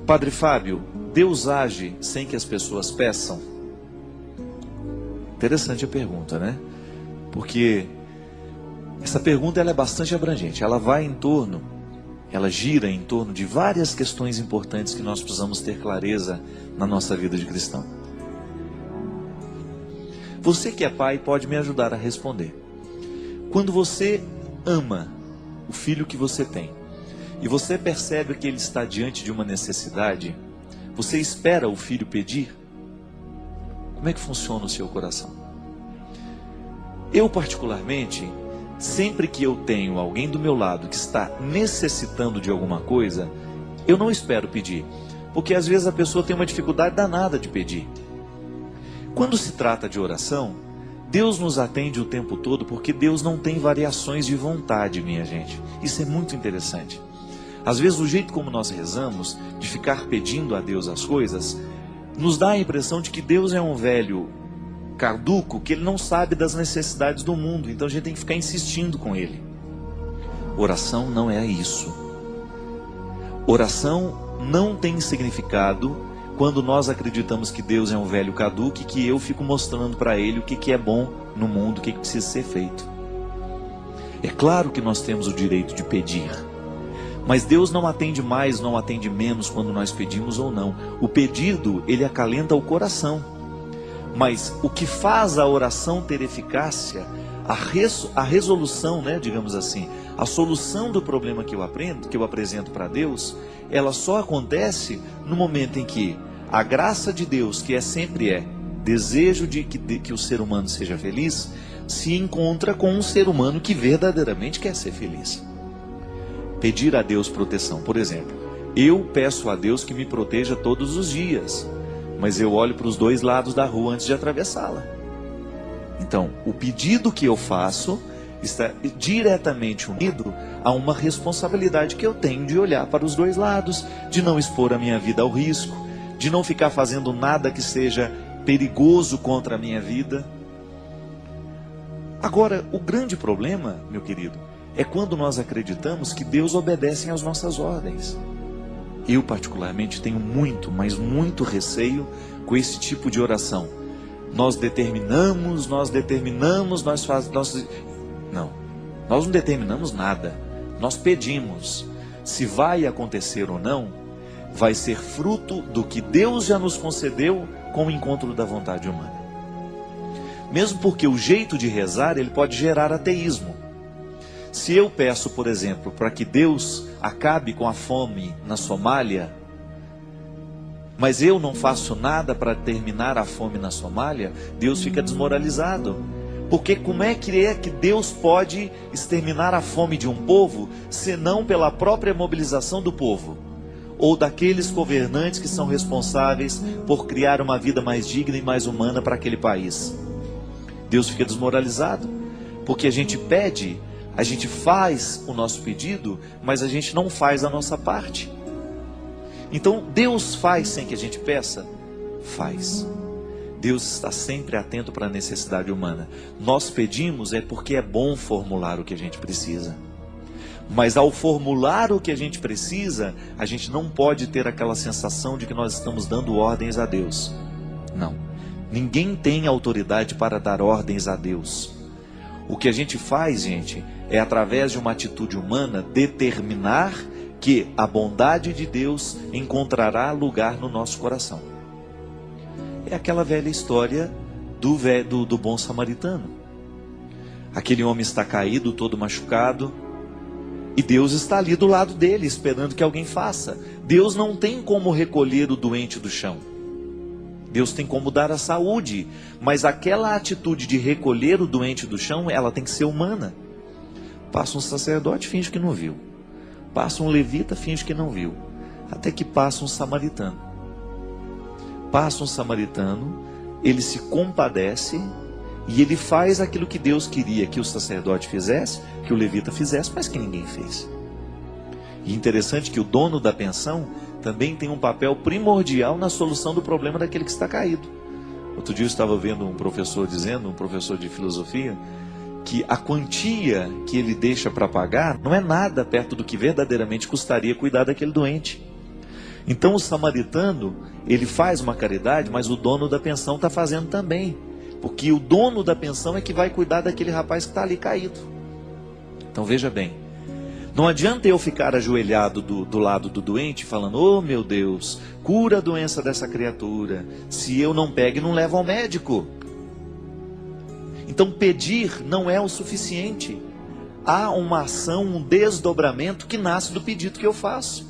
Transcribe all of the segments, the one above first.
Padre Fábio, Deus age sem que as pessoas peçam? Interessante a pergunta, né? Porque essa pergunta ela é bastante abrangente. Ela gira em torno de várias questões importantes que nós precisamos ter clareza na nossa vida de cristão. Você que é pai pode me ajudar a responder. Quando você ama o filho que você tem, e você percebe que ele está diante de uma necessidade, você espera o filho pedir? Como é que funciona o seu coração? Eu particularmente, sempre que eu tenho alguém do meu lado que está necessitando de alguma coisa, eu não espero pedir, porque às vezes a pessoa tem uma dificuldade danada de pedir. Quando se trata de oração, Deus nos atende o tempo todo, porque Deus não tem variações de vontade, minha gente. Isso é muito interessante. Às vezes o jeito como nós rezamos, de ficar pedindo a Deus as coisas, nos dá a impressão de que Deus é um velho caduco, que ele não sabe das necessidades do mundo, então a gente tem que ficar insistindo com ele. Oração não é isso. Oração não tem significado quando nós acreditamos que Deus é um velho caduco e que eu fico mostrando para ele o que é bom no mundo, o que precisa ser feito. É claro que nós temos o direito de pedir, mas Deus não atende mais, não atende menos quando nós pedimos ou não. O pedido, ele acalenta o coração. Mas o que faz a oração ter eficácia, a resolução, né, digamos assim, a solução do problema que eu apresento para Deus, ela só acontece no momento em que a graça de Deus, que sempre desejo de que o ser humano seja feliz, se encontra com um ser humano que verdadeiramente quer ser feliz. Pedir a Deus proteção, por exemplo, eu peço a Deus que me proteja todos os dias, mas eu olho para os dois lados da rua antes de atravessá-la. Então, o pedido que eu faço está diretamente unido a uma responsabilidade que eu tenho de olhar para os dois lados, de não expor a minha vida ao risco, de não ficar fazendo nada que seja perigoso contra a minha vida. Agora, o grande problema, meu querido, é quando nós acreditamos que Deus obedece às nossas ordens. Eu particularmente tenho muito, mas muito receio com esse tipo de oração. Nós determinamos, Não, nós não determinamos nada. Nós pedimos. Se vai acontecer ou não, vai ser fruto do que Deus já nos concedeu com o encontro da vontade humana. Mesmo porque o jeito de rezar, ele pode gerar ateísmo. Se eu peço, por exemplo, para que Deus acabe com a fome na Somália, mas eu não faço nada para terminar a fome na Somália, Deus fica desmoralizado. Porque como é que Deus pode exterminar a fome de um povo, senão pela própria mobilização do povo? Ou daqueles governantes que são responsáveis por criar uma vida mais digna e mais humana para aquele país? Deus fica desmoralizado, porque a gente pede, a gente faz o nosso pedido, mas a gente não faz a nossa parte. Então, Deus faz sem que a gente peça? Faz. Deus está sempre atento para a necessidade humana. Nós pedimos porque é bom formular o que a gente precisa. Mas ao formular o que a gente precisa, a gente não pode ter aquela sensação de que nós estamos dando ordens a Deus. Não. Ninguém tem autoridade para dar ordens a Deus. O que a gente faz, gente, é através de uma atitude humana determinar que a bondade de Deus encontrará lugar no nosso coração. É aquela velha história do bom samaritano. Aquele homem está caído, todo machucado, e Deus está ali do lado dele, esperando que alguém faça. Deus não tem como recolher o doente do chão. Deus tem como dar a saúde, mas aquela atitude de recolher o doente do chão, ela tem que ser humana. Passa um sacerdote, finge que não viu. Passa um levita, finge que não viu. Até que passa um samaritano. Passa um samaritano, ele se compadece e ele faz aquilo que Deus queria que o sacerdote fizesse, que o levita fizesse, mas que ninguém fez. E interessante que o dono da pensão também tem um papel primordial na solução do problema daquele que está caído. Outro dia eu estava vendo um professor dizendo, um professor de filosofia, que a quantia que ele deixa para pagar não é nada perto do que verdadeiramente custaria cuidar daquele doente. Então o samaritano, ele faz uma caridade, mas o dono da pensão está fazendo também. Porque o dono da pensão é que vai cuidar daquele rapaz que está ali caído. Então veja bem, não adianta eu ficar ajoelhado do lado do doente, falando, oh meu Deus, cura a doença dessa criatura, se eu não pego e não levo ao médico. Então pedir não é o suficiente. Há uma ação, um desdobramento que nasce do pedido que eu faço.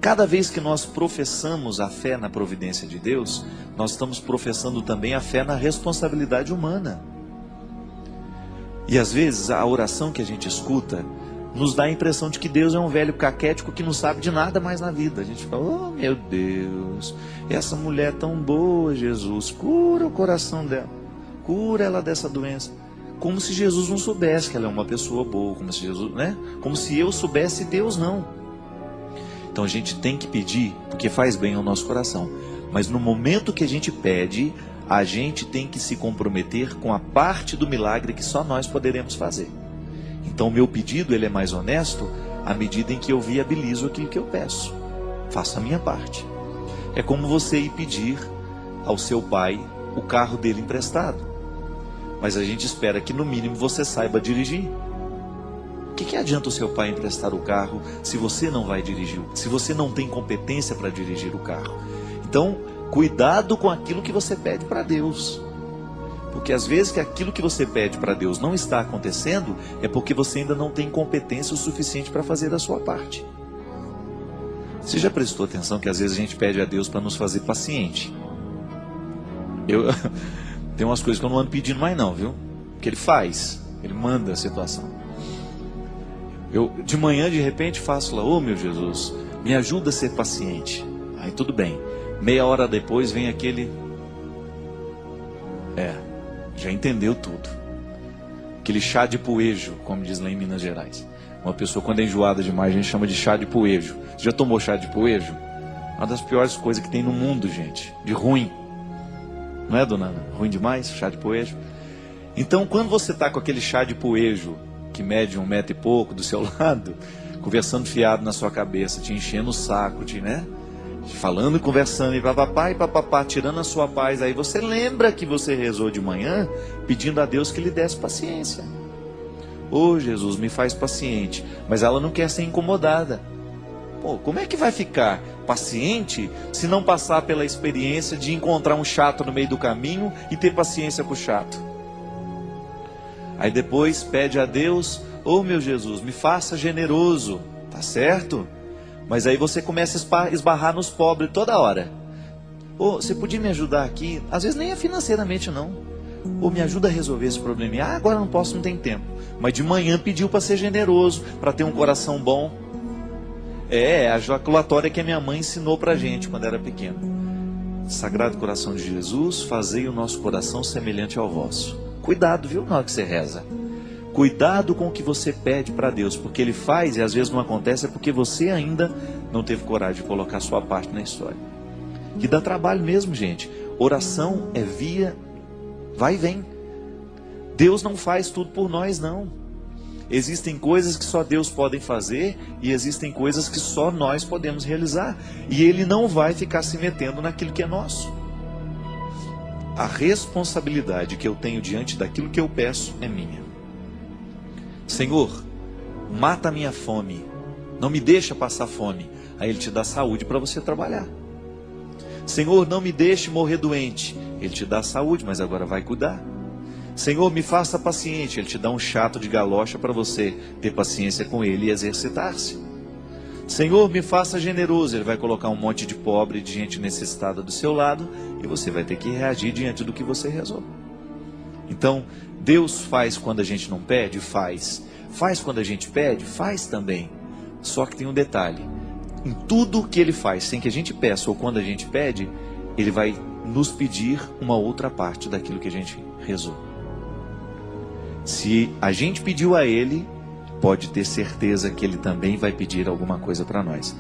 Cada vez que nós professamos a fé na providência de Deus, nós estamos professando também a fé na responsabilidade humana. E às vezes a oração que a gente escuta nos dá a impressão de que Deus é um velho caquético que não sabe de nada mais na vida. A gente fala, oh meu Deus, essa mulher tão boa, Jesus, cura o coração dela, cura ela dessa doença. Como se Jesus não soubesse que ela é uma pessoa boa, como se Jesus, né? Como se eu soubesse, Deus não. Então a gente tem que pedir, porque faz bem ao nosso coração. Mas no momento que a gente pede, a gente tem que se comprometer com a parte do milagre que só nós poderemos fazer. Então o meu pedido, ele é mais honesto à medida em que eu viabilizo aquilo que eu peço. Faço a minha parte. É como você ir pedir ao seu pai o carro dele emprestado. Mas a gente espera que no mínimo você saiba dirigir. O que adianta o seu pai emprestar o carro se você não vai dirigir? Se você não tem competência para dirigir o carro? Então, cuidado com aquilo que você pede para Deus. Porque às vezes que aquilo que você pede para Deus não está acontecendo, é porque você ainda não tem competência o suficiente para fazer a sua parte. Você já prestou atenção que às vezes a gente pede a Deus para nos fazer paciente? Tem umas coisas que eu não ando pedindo mais não, viu? Porque Ele faz, Ele manda a situação. Eu de manhã de repente faço lá, oh meu Jesus, me ajuda a ser paciente. Aí tudo bem, meia hora depois vem aquele, já entendeu tudo. Aquele chá de poejo, como diz lá em Minas Gerais. Uma pessoa quando é enjoada demais, a gente chama de chá de poejo. Você já tomou chá de poejo? Uma das piores coisas que tem no mundo, gente, de ruim. Não é, dona Ana? Ruim demais, chá de poejo. Então quando você está com aquele chá de poejo, que mede 1 metro e pouco do seu lado, conversando fiado na sua cabeça, te enchendo o saco, falando e conversando, e papapá, tirando a sua paz, aí você lembra que você rezou de manhã, pedindo a Deus que lhe desse paciência. Ô Jesus, me faz paciente, mas ela não quer ser incomodada. Pô, como é que vai ficar paciente se não passar pela experiência de encontrar um chato no meio do caminho e ter paciência com o chato? Aí depois pede a Deus, ô meu Jesus, me faça generoso, tá certo? Mas aí você começa a esbarrar nos pobres toda hora. Ô, você podia me ajudar aqui? Às vezes nem é financeiramente não. Ô, me ajuda a resolver esse probleminha. Ah, agora não posso, não tem tempo. Mas de manhã pediu para ser generoso, para ter um coração bom. É a jaculatória que a minha mãe ensinou pra gente quando era pequeno. Sagrado coração de Jesus, fazei o nosso coração semelhante ao vosso. Cuidado, viu, na hora que você reza. Cuidado com o que você pede para Deus, porque Ele faz e às vezes não acontece, é porque você ainda não teve coragem de colocar a sua parte na história. Que dá trabalho mesmo, gente. Oração é via, vai e vem. Deus não faz tudo por nós, não. Existem coisas que só Deus pode fazer e existem coisas que só nós podemos realizar. E Ele não vai ficar se metendo naquilo que é nosso. A responsabilidade que eu tenho diante daquilo que eu peço é minha. Senhor, mata a minha fome, não me deixa passar fome. Aí Ele te dá saúde para você trabalhar. Senhor, não me deixe morrer doente. Ele te dá saúde, mas agora vai cuidar. Senhor, me faça paciente. Ele te dá um chato de galocha para você ter paciência com Ele e exercitar-se. Senhor, me faça generoso. Ele vai colocar um monte de pobre, de gente necessitada do seu lado, e você vai ter que reagir diante do que você rezou. Então, Deus faz quando a gente não pede? Faz. Faz quando a gente pede? Faz também. Só que tem um detalhe. Em tudo que Ele faz, sem que a gente peça ou quando a gente pede, Ele vai nos pedir uma outra parte daquilo que a gente rezou. Se a gente pediu a Ele, pode ter certeza que Ele também vai pedir alguma coisa para nós.